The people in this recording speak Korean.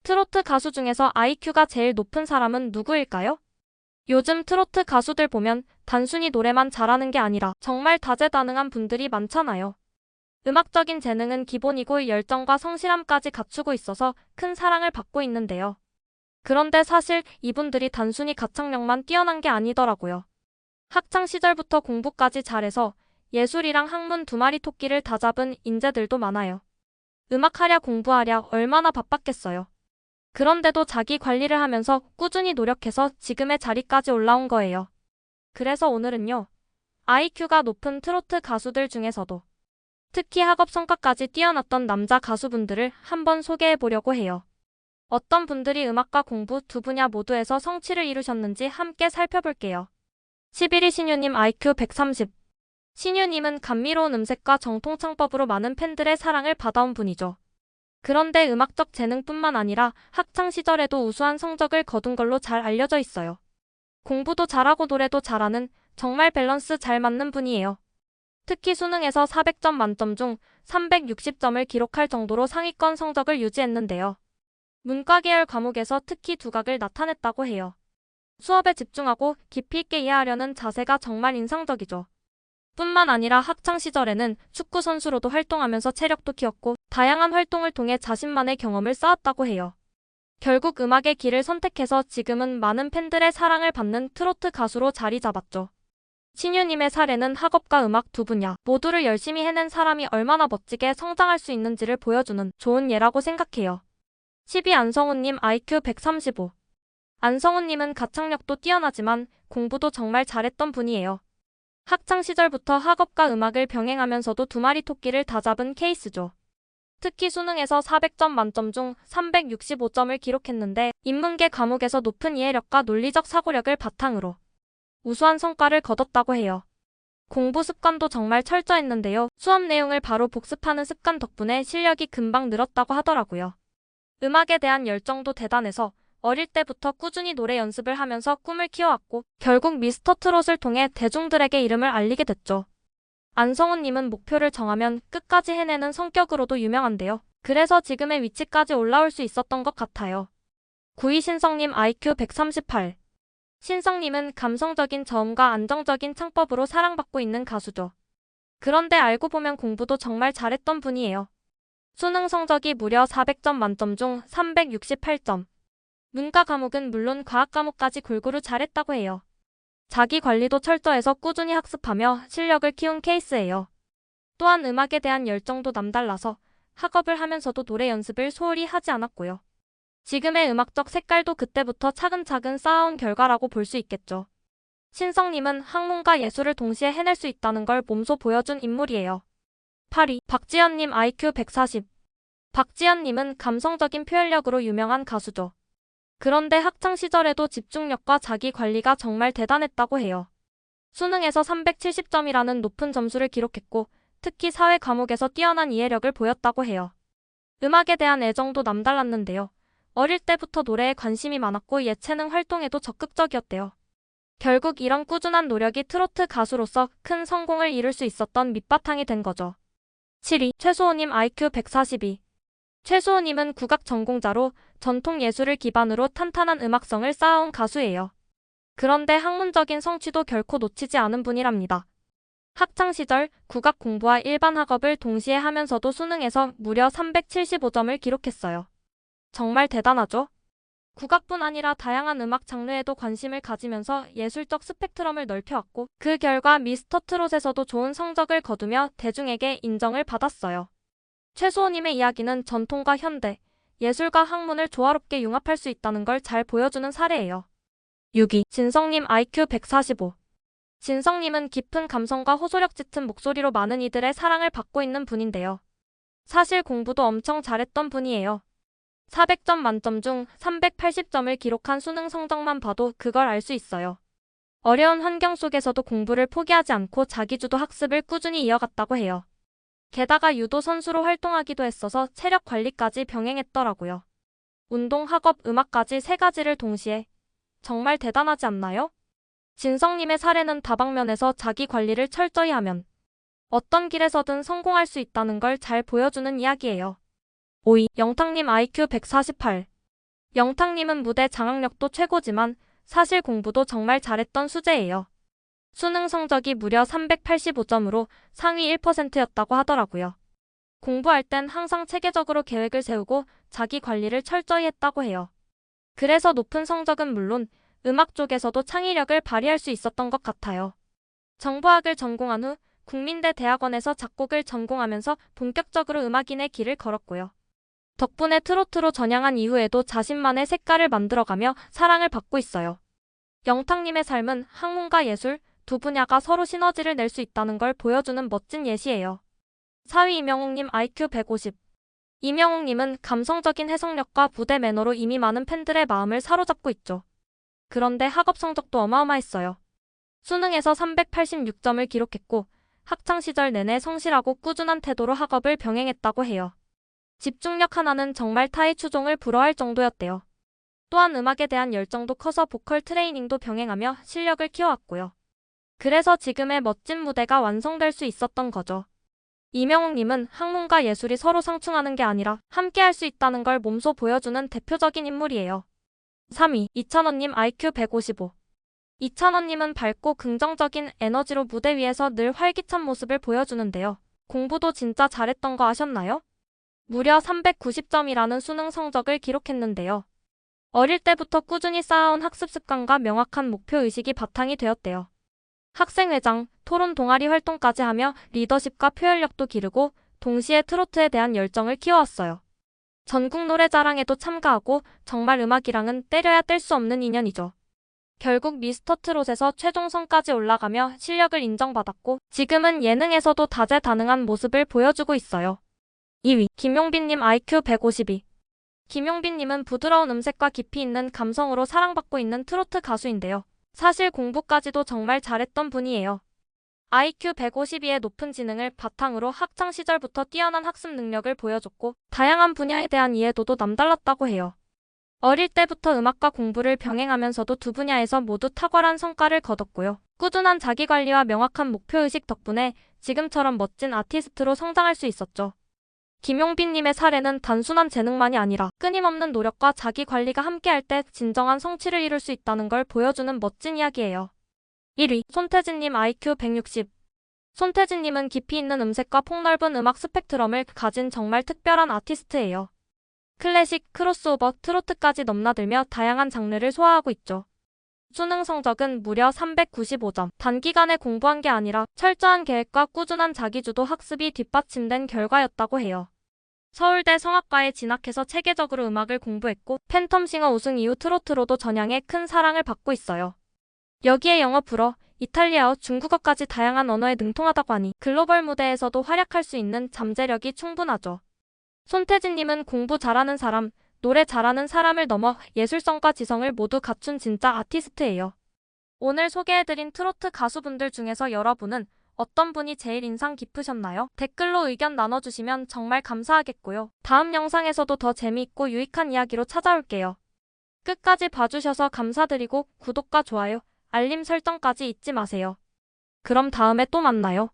트로트 가수 중에서 IQ가 제일 높은 사람은 누구일까요? 요즘 트로트 가수들 보면 단순히 노래만 잘하는 게 아니라 정말 다재다능한 분들이 많잖아요. 음악적인 재능은 기본이고 열정과 성실함까지 갖추고 있어서 큰 사랑을 받고 있는데요. 그런데 사실 이분들이 단순히 가창력만 뛰어난 게 아니더라고요. 학창 시절부터 공부까지 잘해서 예술이랑 학문 두 마리 토끼를 다 잡은 인재들도 많아요. 음악하랴 공부하랴 얼마나 바빴겠어요. 그런데도 자기 관리를 하면서 꾸준히 노력해서 지금의 자리까지 올라온 거예요. 그래서 오늘은요, IQ가 높은 트로트 가수들 중에서도 특히 학업 성과까지 뛰어났던 남자 가수분들을 한번 소개해 보려고 해요. 어떤 분들이 음악과 공부 두 분야 모두에서 성취를 이루셨는지 함께 살펴볼게요. 11위 신유님 IQ 130. 신유님은 감미로운 음색과 정통창법으로 많은 팬들의 사랑을 받아온 분이죠. 그런데 음악적 재능뿐만 아니라 학창 시절에도 우수한 성적을 거둔 걸로 잘 알려져 있어요. 공부도 잘하고 노래도 잘하는 정말 밸런스 잘 맞는 분이에요. 특히 수능에서 400점 만점 중 360점을 기록할 정도로 상위권 성적을 유지했는데요. 문과 계열 과목에서 특히 두각을 나타냈다고 해요. 수업에 집중하고 깊이 있게 이해하려는 자세가 정말 인상적이죠. 뿐만 아니라 학창 시절에는 축구 선수로도 활동하면서 체력도 키웠고 다양한 활동을 통해 자신만의 경험을 쌓았다고 해요. 결국 음악의 길을 선택해서 지금은 많은 팬들의 사랑을 받는 트로트 가수로 자리 잡았죠. 신유님의 사례는 학업과 음악 두 분야 모두를 열심히 해낸 사람이 얼마나 멋지게 성장할 수 있는지를 보여주는 좋은 예라고 생각해요. 10위 안성훈님 IQ 135. 안성훈님은 가창력도 뛰어나지만 공부도 정말 잘했던 분이에요. 학창 시절부터 학업과 음악을 병행하면서도 두 마리 토끼를 다 잡은 케이스죠. 특히 수능에서 400점 만점 중 365점을 기록했는데 인문계 과목에서 높은 이해력과 논리적 사고력을 바탕으로 우수한 성과를 거뒀다고 해요. 공부 습관도 정말 철저했는데요. 수업 내용을 바로 복습하는 습관 덕분에 실력이 금방 늘었다고 하더라고요. 음악에 대한 열정도 대단해서 어릴 때부터 꾸준히 노래 연습을 하면서 꿈을 키워왔고 결국 미스터 트롯을 통해 대중들에게 이름을 알리게 됐죠. 안성훈님은 목표를 정하면 끝까지 해내는 성격으로도 유명한데요. 그래서 지금의 위치까지 올라올 수 있었던 것 같아요. 9위 신성님 IQ 138. 신성님은 감성적인 저음과 안정적인 창법으로 사랑받고 있는 가수죠. 그런데 알고 보면 공부도 정말 잘했던 분이에요. 수능 성적이 무려 400점 만점 중 368점. 문과 과목은 물론 과학 과목까지 골고루 잘했다고 해요. 자기 관리도 철저해서 꾸준히 학습하며 실력을 키운 케이스예요. 또한 음악에 대한 열정도 남달라서 학업을 하면서도 노래 연습을 소홀히 하지 않았고요. 지금의 음악적 색깔도 그때부터 차근차근 쌓아온 결과라고 볼 수 있겠죠. 신성님은 학문과 예술을 동시에 해낼 수 있다는 걸 몸소 보여준 인물이에요. 8위 박지현님 IQ 140. 박지현님은 감성적인 표현력으로 유명한 가수죠. 그런데 학창 시절에도 집중력과 자기 관리가 정말 대단했다고 해요. 수능에서 370점이라는 높은 점수를 기록했고 특히 사회 과목에서 뛰어난 이해력을 보였다고 해요. 음악에 대한 애정도 남달랐는데요. 어릴 때부터 노래에 관심이 많았고 예체능 활동에도 적극적이었대요. 결국 이런 꾸준한 노력이 트로트 가수로서 큰 성공을 이룰 수 있었던 밑바탕이 된 거죠. 7위 최소호님 IQ 142. 최소호님은 국악 전공자로 전통 예술을 기반으로 탄탄한 음악성을 쌓아온 가수예요. 그런데 학문적인 성취도 결코 놓치지 않은 분이랍니다. 학창 시절 국악 공부와 일반 학업을 동시에 하면서도 수능에서 무려 375점을 기록했어요. 정말 대단하죠? 국악뿐 아니라 다양한 음악 장르에도 관심을 가지면서 예술적 스펙트럼을 넓혀왔고 그 결과 미스터 트롯에서도 좋은 성적을 거두며 대중에게 인정을 받았어요. 최소호님의 이야기는 전통과 현대, 예술과 학문을 조화롭게 융합할 수 있다는 걸 잘 보여주는 사례예요. 6위 진성님 IQ 145. 진성님은 깊은 감성과 호소력 짙은 목소리로 많은 이들의 사랑을 받고 있는 분인데요. 사실 공부도 엄청 잘했던 분이에요. 400점 만점 중 380점을 기록한 수능 성적만 봐도 그걸 알 수 있어요. 어려운 환경 속에서도 공부를 포기하지 않고 자기주도 학습을 꾸준히 이어갔다고 해요. 게다가 유도 선수로 활동하기도 했어서 체력 관리까지 병행했더라고요. 운동, 학업, 음악까지 세 가지를 동시에. 정말 대단하지 않나요? 진성님의 사례는 다방면에서 자기 관리를 철저히 하면 어떤 길에서든 성공할 수 있다는 걸 잘 보여주는 이야기예요. 5위 영탁님 IQ 148. 영탁님은 무대 장악력도 최고지만 사실 공부도 정말 잘했던 수재예요. 수능 성적이 무려 385점으로 상위 1%였다고 하더라고요. 공부할 땐 항상 체계적으로 계획을 세우고 자기 관리를 철저히 했다고 해요. 그래서 높은 성적은 물론 음악 쪽에서도 창의력을 발휘할 수 있었던 것 같아요. 정보학을 전공한 후 국민대 대학원에서 작곡을 전공하면서 본격적으로 음악인의 길을 걸었고요. 덕분에 트로트로 전향한 이후에도 자신만의 색깔을 만들어가며 사랑을 받고 있어요. 영탁님의 삶은 학문과 예술 두 분야가 서로 시너지를 낼 수 있다는 걸 보여주는 멋진 예시예요. 4위 이명웅님 IQ 150. 이명웅님은 감성적인 해석력과 무대 매너로 이미 많은 팬들의 마음을 사로잡고 있죠. 그런데 학업 성적도 어마어마했어요. 수능에서 386점을 기록했고 학창시절 내내 성실하고 꾸준한 태도로 학업을 병행했다고 해요. 집중력 하나는 정말 타의 추종을 불허할 정도였대요. 또한 음악에 대한 열정도 커서 보컬 트레이닝도 병행하며 실력을 키워왔고요. 그래서 지금의 멋진 무대가 완성될 수 있었던 거죠. 이명웅님은 학문과 예술이 서로 상충하는 게 아니라 함께 할 수 있다는 걸 몸소 보여주는 대표적인 인물이에요. 3위 이찬원님 IQ 155. 이찬원님은 밝고 긍정적인 에너지로 무대 위에서 늘 활기찬 모습을 보여주는데요. 공부도 진짜 잘했던 거 아셨나요? 무려 390점이라는 수능 성적을 기록했는데요. 어릴 때부터 꾸준히 쌓아온 학습 습관과 명확한 목표의식이 바탕이 되었대요. 학생회장, 토론 동아리 활동까지 하며 리더십과 표현력도 기르고 동시에 트로트에 대한 열정을 키워왔어요. 전국 노래자랑에도 참가하고 정말 음악이랑은 때려야 뗄 수 없는 인연이죠. 결국 미스터트롯에서 최종선까지 올라가며 실력을 인정받았고 지금은 예능에서도 다재다능한 모습을 보여주고 있어요. 2위 김용빈님 IQ 152. 김용빈님은 부드러운 음색과 깊이 있는 감성으로 사랑받고 있는 트로트 가수인데요. 사실 공부까지도 정말 잘했던 분이에요. IQ 152의 높은 지능을 바탕으로 학창 시절부터 뛰어난 학습 능력을 보여줬고 다양한 분야에 대한 이해도도 남달랐다고 해요. 어릴 때부터 음악과 공부를 병행하면서도 두 분야에서 모두 탁월한 성과를 거뒀고요. 꾸준한 자기관리와 명확한 목표의식 덕분에 지금처럼 멋진 아티스트로 성장할 수 있었죠. 김용빈님의 사례는 단순한 재능만이 아니라 끊임없는 노력과 자기관리가 함께할 때 진정한 성취를 이룰 수 있다는 걸 보여주는 멋진 이야기예요. 1위 손태진님 IQ 160. 손태진님은 깊이 있는 음색과 폭넓은 음악 스펙트럼을 가진 정말 특별한 아티스트예요. 클래식, 크로스오버, 트로트까지 넘나들며 다양한 장르를 소화하고 있죠. 수능 성적은 무려 395점. 단기간에 공부한 게 아니라 철저한 계획과 꾸준한 자기주도 학습이 뒷받침된 결과였다고 해요. 서울대 성악과에 진학해서 체계적으로 음악을 공부했고 팬텀싱어 우승 이후 트로트로도 전향해 큰 사랑을 받고 있어요. 여기에 영어, 불어, 이탈리아어, 중국어까지 다양한 언어에 능통하다고 하니 글로벌 무대에서도 활약할 수 있는 잠재력이 충분하죠. 손태진님은 공부 잘하는 사람, 노래 잘하는 사람을 넘어 예술성과 지성을 모두 갖춘 진짜 아티스트예요. 오늘 소개해드린 트로트 가수분들 중에서 여러분은 어떤 분이 제일 인상 깊으셨나요? 댓글로 의견 나눠주시면 정말 감사하겠고요. 다음 영상에서도 더 재미있고 유익한 이야기로 찾아올게요. 끝까지 봐주셔서 감사드리고 구독과 좋아요, 알림 설정까지 잊지 마세요. 그럼 다음에 또 만나요.